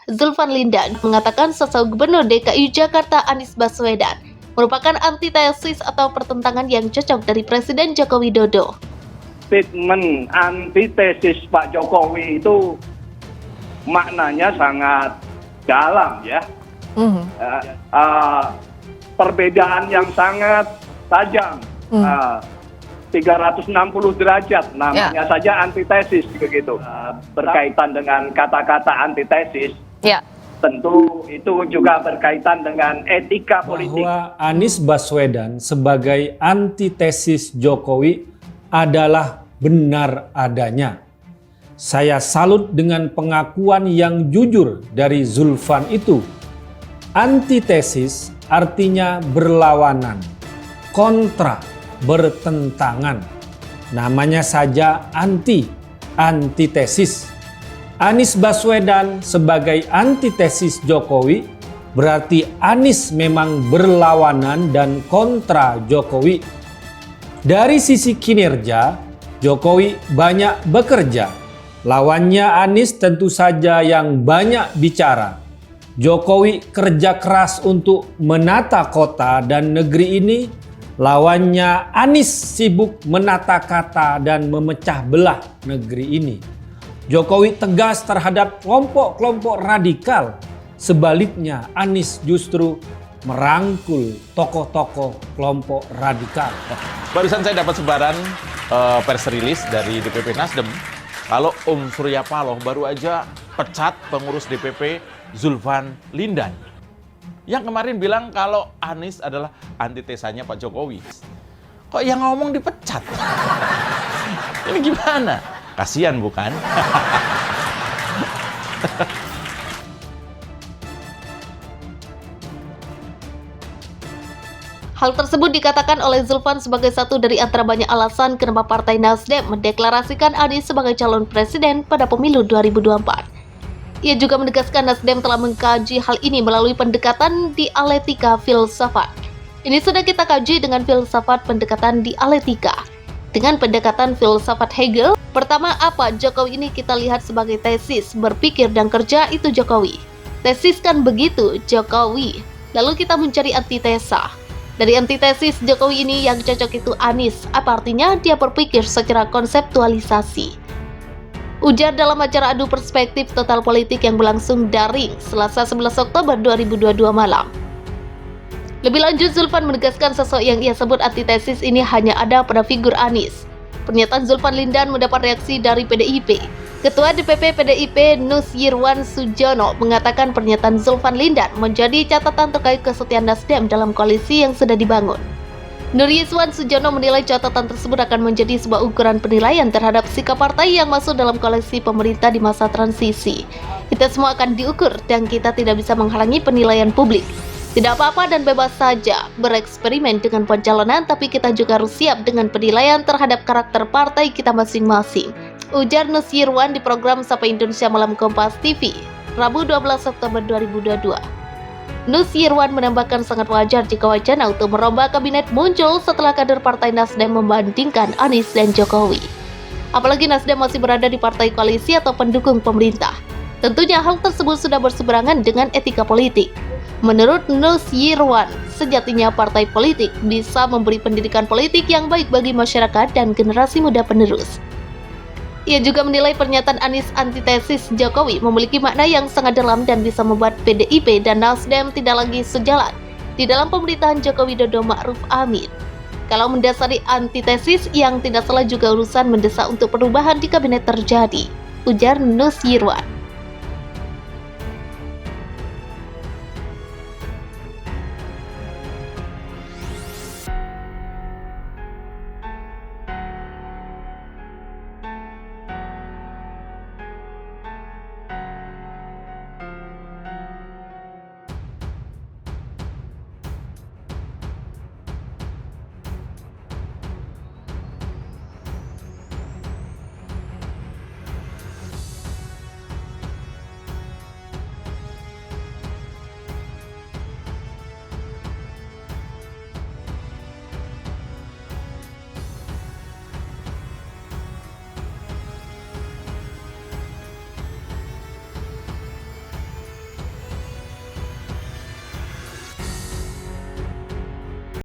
Zulfan Lindan mengatakan sosok Gubernur DKI Jakarta Anies Baswedan merupakan antitesis atau pertentangan yang cocok dari Presiden Joko Widodo. Statement antitesis Pak Jokowi itu maknanya sangat dalam ya. Perbedaan yang sangat tajam. 360 derajat namanya saja antitesis begitu. Berkaitan dengan kata-kata antitesis. Tentu itu juga berkaitan dengan etika politik. Bahwa Anies Baswedan sebagai antitesis Jokowi adalah benar adanya. Saya salut dengan pengakuan yang jujur dari Zulfan itu. Antitesis artinya berlawanan, kontra, bertentangan. Namanya saja antitesis. Anies Baswedan sebagai antitesis Jokowi berarti Anies memang berlawanan dan kontra Jokowi. Dari sisi kinerja, Jokowi banyak bekerja. Lawannya Anies tentu saja yang banyak bicara. Jokowi kerja keras untuk menata kota dan negeri ini. Lawannya Anies sibuk menata kata dan memecah belah negeri ini. Jokowi tegas terhadap kelompok-kelompok radikal. Sebaliknya Anies justru merangkul tokoh-tokoh kelompok radikal. Barusan saya dapat sebaran press release dari DPP Nasdem. Kalau Surya Paloh baru aja pecat pengurus DPP Zulfan Lindan. Yang kemarin bilang kalau Anies adalah antitesanya Pak Jokowi. Kok yang ngomong dipecat? Ini gimana? Kasian bukan? Hal tersebut dikatakan oleh Zulfan sebagai satu dari antara banyak alasan kenapa Partai Nasdem mendeklarasikan Anies sebagai calon presiden pada pemilu 2024. Ia juga menegaskan Nasdem telah mengkaji hal ini melalui pendekatan dialektika filsafat. Ini sudah kita kaji dengan filsafat pendekatan dialektika. Dengan pendekatan filsafat Hegel, pertama apa Jokowi ini kita lihat sebagai tesis, berpikir dan kerja itu Jokowi. Tesis kan begitu, Jokowi. Lalu kita mencari antitesa. Dari antitesis Jokowi ini yang cocok itu Anies. Apa artinya? Dia berpikir secara konseptualisasi. Ujar dalam acara adu perspektif total politik yang berlangsung daring Selasa 11 Oktober 2022 malam. Lebih lanjut, Zulfan menegaskan sosok yang ia sebut antitesis ini hanya ada pada figur Anies. Pernyataan Zulfan Lindan mendapat reaksi dari PDIP. Ketua DPP PDIP Nusyirwan Sujono mengatakan pernyataan Zulfan Lindan menjadi catatan terkait kesetiaan Nasdem dalam koalisi yang sudah dibangun. Nusyirwan Sujono menilai catatan tersebut akan menjadi sebuah ukuran penilaian terhadap sikap partai yang masuk dalam koalisi pemerintah di masa transisi. Kita semua akan diukur dan kita tidak bisa menghalangi penilaian publik. Tidak apa-apa dan bebas saja bereksperimen dengan pencalonan, tapi kita juga harus siap dengan penilaian terhadap karakter partai kita masing-masing. Ujar Nusyirwan di program Sapa Indonesia Malam Kompas TV, Rabu 12 Oktober 2022. Nusyirwan menambahkan sangat wajar jika wacana untuk merombak kabinet muncul setelah kader Partai Nasdem membandingkan Anies dan Jokowi. Apalagi Nasdem masih berada di partai koalisi atau pendukung pemerintah. Tentunya hal tersebut sudah berseberangan dengan etika politik. Menurut Nusyirwan, sejatinya partai politik bisa memberi pendidikan politik yang baik bagi masyarakat dan generasi muda penerus. Ia juga menilai pernyataan Anies antitesis Jokowi memiliki makna yang sangat dalam dan bisa membuat PDIP dan Nasdem tidak lagi sejalan di dalam pemerintahan Joko Widodo Ma'ruf Amin. Kalau mendasari antitesis yang tidak salah juga urusan mendesak untuk perubahan di kabinet terjadi, ujar Nusyirwan.